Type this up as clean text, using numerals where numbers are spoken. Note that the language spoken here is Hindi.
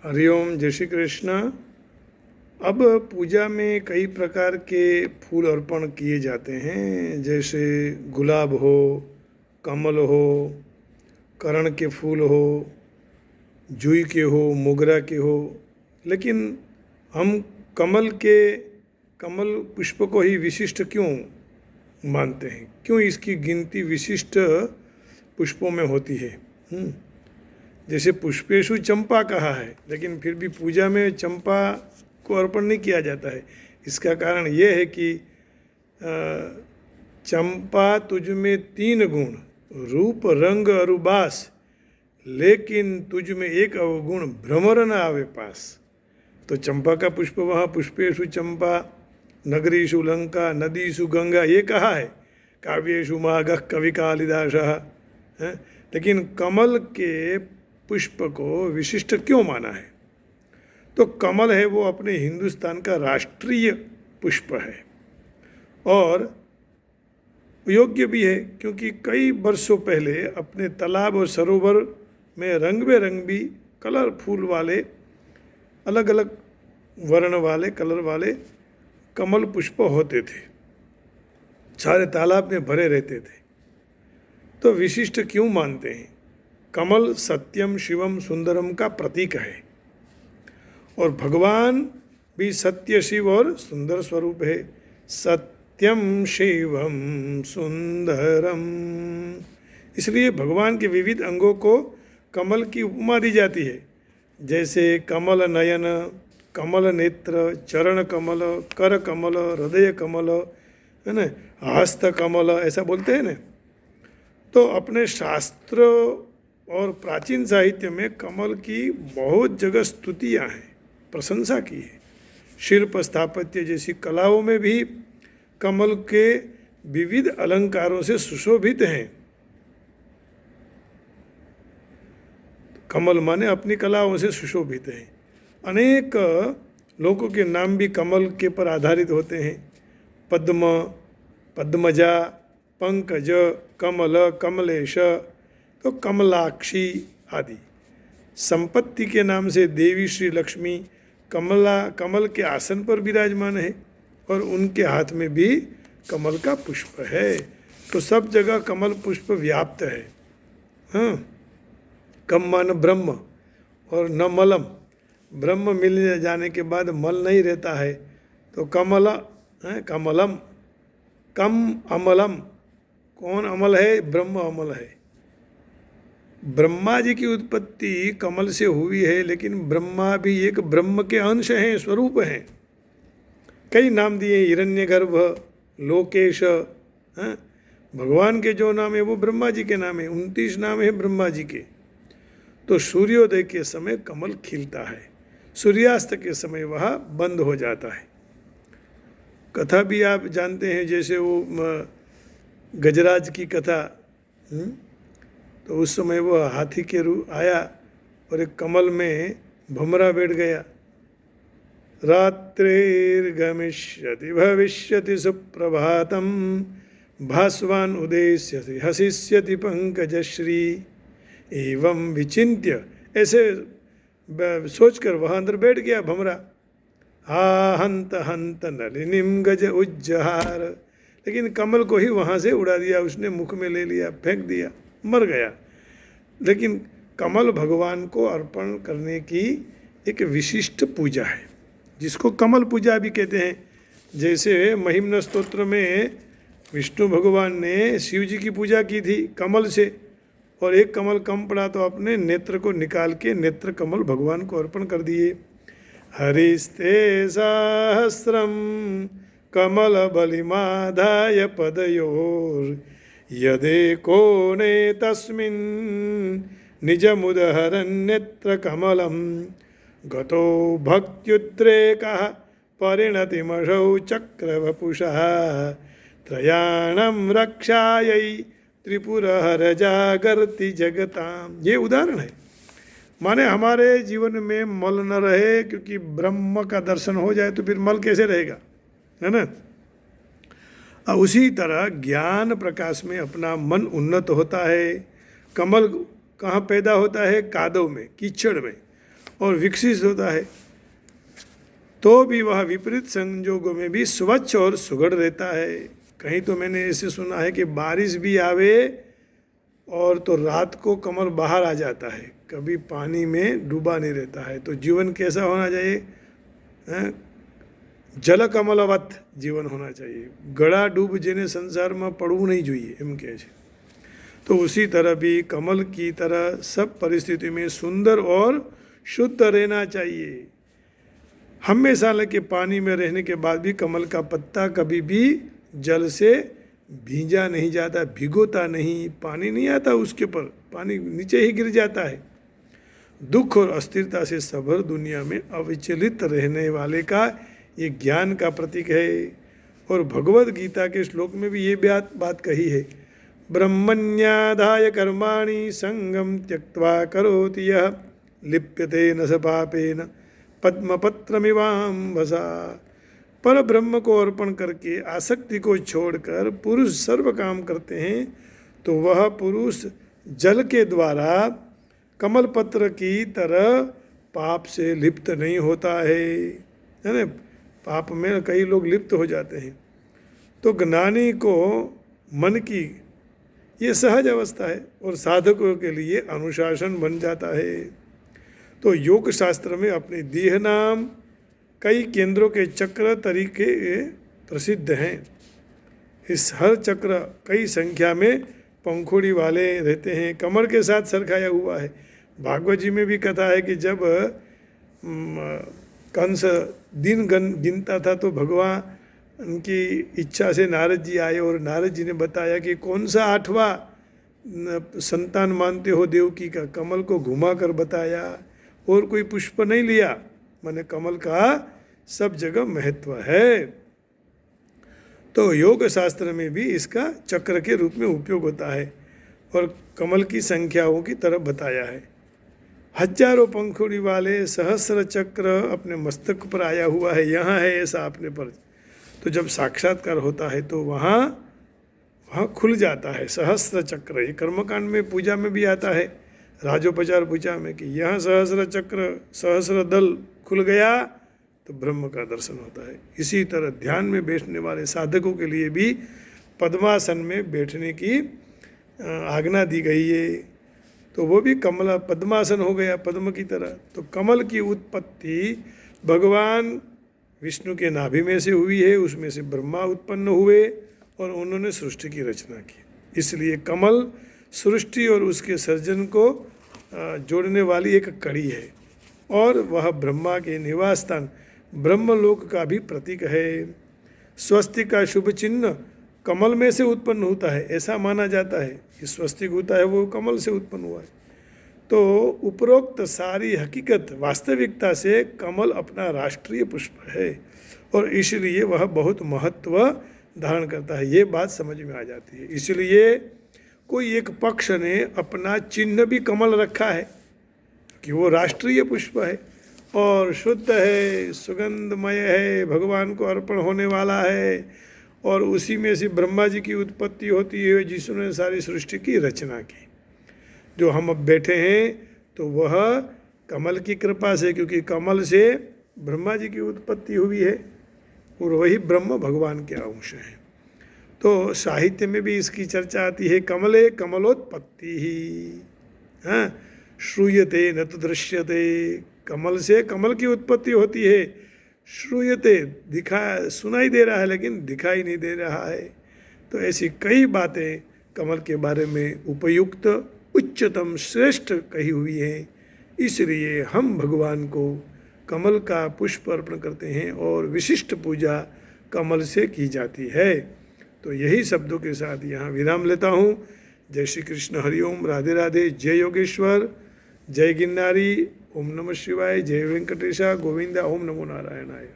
हरिओम, जय श्री कृष्ण। अब पूजा में कई प्रकार के फूल अर्पण किए जाते हैं, जैसे गुलाब हो, कमल हो, करण के फूल हो, जुई के हो, मोगरा के हो। लेकिन हम कमल पुष्प को ही विशिष्ट क्यों मानते हैं? क्यों इसकी गिनती विशिष्ट पुष्पों में होती है? जैसे पुष्पेशु चंपा कहा है, लेकिन फिर भी पूजा में चंपा को अर्पण नहीं किया जाता है। इसका कारण यह है कि चंपा तुझ में 3 गुण, रूप रंग अरुबास, लेकिन तुझ में एक अवगुण, भ्रमर न आवे पास। तो चंपा का पुष्प वहाँ पुष्पेशु चंपा, नगरीषु लंका, नदीषु गंगा, ये कहा है। काव्येषु माघः कवि कालिदासः। लेकिन कमल के पुष्प को विशिष्ट क्यों माना है? तो कमल है वो अपने हिंदुस्तान का राष्ट्रीय पुष्प है और योग्य भी है, क्योंकि कई वर्षों पहले अपने तालाब और सरोवर में रंग बेरंगी कलरफुल वाले, अलग अलग वर्ण वाले, कलर वाले कमल पुष्प होते थे, सारे तालाब में भरे रहते थे। तो विशिष्ट क्यों मानते हैं? कमल सत्यम शिवम सुंदरम का प्रतीक है और भगवान भी सत्य, शिव और सुंदर स्वरूप है। सत्यम शिवम सुंदरम, इसलिए भगवान के विविध अंगों को कमल की उपमा दी जाती है, जैसे कमल नयन, कमल नेत्र, चरण कमल, कर कमल, हृदय कमल, है ना, हस्त कमल, ऐसा बोलते हैं ना। तो अपने शास्त्र और प्राचीन साहित्य में कमल की बहुत जगह स्तुतियाँ हैं, प्रशंसा की है। शिल्प स्थापत्य जैसी कलाओं में भी कमल के विविध अलंकारों से सुशोभित हैं। कमल माने अपनी कलाओं से सुशोभित हैं। अनेक लोगों के नाम भी कमल के पर आधारित होते हैं। पद्म, पद्मजा, पंकज, कमल, कमलेश, तो कमलाक्षी आदि। संपत्ति के नाम से देवी श्री लक्ष्मी कमल के आसन पर विराजमान है और उनके हाथ में भी कमल का पुष्प है। तो सब जगह कमल पुष्प व्याप्त है। हाँ, कम मान ब्रह्म और न मलम। ब्रह्म मिल जाने के बाद मल नहीं रहता है, तो कमल है, कमलम, कम अमलम। कौन अमल है? ब्रह्म अमल है। ब्रह्मा जी की उत्पत्ति कमल से हुई है, लेकिन ब्रह्मा भी एक ब्रह्म के अंश हैं, स्वरूप हैं। कई नाम दिए, हिरण्यगर्भ, लोकेश। भगवान के जो नाम है वो ब्रह्मा जी के नाम है, 29 नाम है ब्रह्मा जी के। तो सूर्योदय के समय कमल खिलता है, सूर्यास्त के समय वह बंद हो जाता है। कथा भी आप जानते हैं, जैसे वो गजराज की कथा। तो उस समय वो हाथी के रूप आया और एक कमल में भमरा बैठ गया। रात्रिर्गमिष्यति भविष्यति सुप्रभातम, भास्वान उदेश्यति हसिष्यति पंकजश्री, एवं विचिन्त्य, ऐसे सोचकर वह अंदर बैठ गया भमरा। हा हंत हंत नलिनीम गज उज्जहार, लेकिन कमल को ही वहाँ से उड़ा दिया उसने, मुख में ले लिया, फेंक दिया, मर गया। लेकिन कमल भगवान को अर्पण करने की एक विशिष्ट पूजा है, जिसको कमल पूजा भी कहते हैं। जैसे महिम्न स्तोत्र में विष्णु भगवान ने शिव जी की पूजा की थी कमल से, और एक कमल कम पड़ा तो अपने नेत्र को निकाल के नेत्र कमल भगवान को अर्पण कर दिए। हरिस्ते सहस्रम कमल बलिमाधाय पदयोर, यदेको ने तस्मिन् निजमुदहरन्नेत्र कमलं, गतो भक्त्युद्रेकः परिणतिमशौ चक्रवपुषः, त्रयाणं रक्षायै त्रिपुरहर जागर्ति जगताम। ये उदाहरण है। माने हमारे जीवन में मल न रहे, क्योंकि ब्रह्म का दर्शन हो जाए तो फिर मल कैसे रहेगा, है ना। उसी तरह ज्ञान प्रकाश में अपना मन उन्नत होता है। कमल कहाँ पैदा होता है? कादव में, कीचड़ में, और विकसित होता है, तो भी वह विपरीत संजोगों में भी स्वच्छ और सुघड़ रहता है। कहीं तो मैंने ऐसे सुना है कि बारिश भी आवे और तो रात को कमल बाहर आ जाता है, कभी पानी में डूबा नहीं रहता है। तो जीवन कैसा होना चाहिए? जल कमलवत जीवन होना चाहिए। गड़ा डूब जेने संसार में पड़વું नहीं જોઈએ એમ કહે છે। तो उसी तरह भी कमल की तरह सब परिस्थिति में सुंदर और शुद्ध रहना चाहिए। हमेशा लगे पानी में रहने के बाद भी कमल का पत्ता कभी भी जल से भींजा नहीं जाता, भिगोता नहीं, पानी नहीं आता उसके पर, पानी नीचे ही गिर जाता है। दुख और अस्थिरता से सभर दुनिया में अविचलित रहने वाले का ये ज्ञान का प्रतीक है। और भगवद गीता के श्लोक में भी ये बात कही है, ब्रह्मण्याधाय कर्माणि संगम त्यक्त्वा करोति यः लिप्यते न स पापेन पद्मपत्रमिवाम्भसा। पर ब्रह्म को अर्पण करके आसक्ति को छोड़कर पुरुष सर्व काम करते हैं तो वह पुरुष जल के द्वारा कमल पत्र की तरह पाप से लिप्त नहीं होता है ना। पाप में कई लोग लिप्त हो जाते हैं। तो ज्ञानी को मन की ये सहज अवस्था है और साधकों के लिए अनुशासन बन जाता है। तो योग शास्त्र में अपने देह नाम कई केंद्रों के चक्र तरीके प्रसिद्ध हैं। इस हर चक्र कई संख्या में पंखुड़ी वाले रहते हैं, कमर के साथ सरखाया हुआ है। भागवत जी में भी कथा है कि जब कंस दिन गिनता था तो भगवान उनकी इच्छा से नारद जी आए और नारद जी ने बताया कि कौन सा 8वां संतान मानते हो देवकी का। कमल को घुमा कर बताया और कोई पुष्प नहीं लिया, माने कमल का सब जगह महत्व है। तो योग शास्त्र में भी इसका चक्र के रूप में उपयोग होता है और कमल की संख्याओं की तरफ बताया है। हजारों पंखुड़ी वाले सहस्र चक्र अपने मस्तक पर आया हुआ है, यहाँ है ऐसा अपने पर। तो जब साक्षात्कार होता है तो वहाँ खुल जाता है सहस्र चक्र। ये कर्मकांड में पूजा में भी आता है, राजोपचार पूजा में, कि यहाँ सहस्र चक्र सहस्र दल खुल गया तो ब्रह्म का दर्शन होता है। इसी तरह ध्यान में बैठने वाले साधकों के लिए भी पद्मासन में बैठने की आज्ञा दी गई है। तो वो भी कमला पद्मासन हो गया पद्म की तरह। तो कमल की उत्पत्ति भगवान विष्णु के नाभि में से हुई है, उसमें से ब्रह्मा उत्पन्न हुए और उन्होंने सृष्टि की रचना की। इसलिए कमल सृष्टि और उसके सर्जन को जोड़ने वाली एक कड़ी है और वह ब्रह्मा के निवास स्थान ब्रह्मलोक का भी प्रतीक है। स्वस्तिक का शुभ चिन्ह कमल में से उत्पन्न होता है, ऐसा माना जाता है कि स्वस्तिक होता है वो कमल से उत्पन्न हुआ है। तो उपरोक्त सारी हकीकत वास्तविकता से कमल अपना राष्ट्रीय पुष्प है और इसलिए वह बहुत महत्व धारण करता है। ये बात समझ में आ जाती है। इसलिए कोई एक पक्ष ने अपना चिन्ह भी कमल रखा है कि वो राष्ट्रीय पुष्प है और शुद्ध है, सुगंधमय है, भगवान को अर्पण होने वाला है और उसी में से ब्रह्मा जी की उत्पत्ति होती है जिसने सारी सृष्टि की रचना की। जो हम अब बैठे हैं तो वह कमल की कृपा से, क्योंकि कमल से ब्रह्मा जी की उत्पत्ति हुई है और वही ब्रह्म भगवान के अंश हैं। तो साहित्य में भी इसकी चर्चा आती है, कमले कमलोत्पत्ति ही हाँ श्रूयते न तो दृश्यते। कमल से कमल की उत्पत्ति होती है, श्रूयते सुनाई दे रहा है लेकिन दिखाई नहीं दे रहा है। तो ऐसी कई बातें कमल के बारे में उपयुक्त उच्चतम श्रेष्ठ कही हुई हैं। इसलिए हम भगवान को कमल का पुष्प अर्पण करते हैं और विशिष्ट पूजा कमल से की जाती है। तो यही शब्दों के साथ यहाँ विराम लेता हूँ। जय श्री कृष्ण, हरिओम, राधे राधे, जय योगेश्वर, जय गिरनारी, ओम नमः शिवाय, जय वेंकटेशा, गोविंदा, ओम नमो नारायणाय।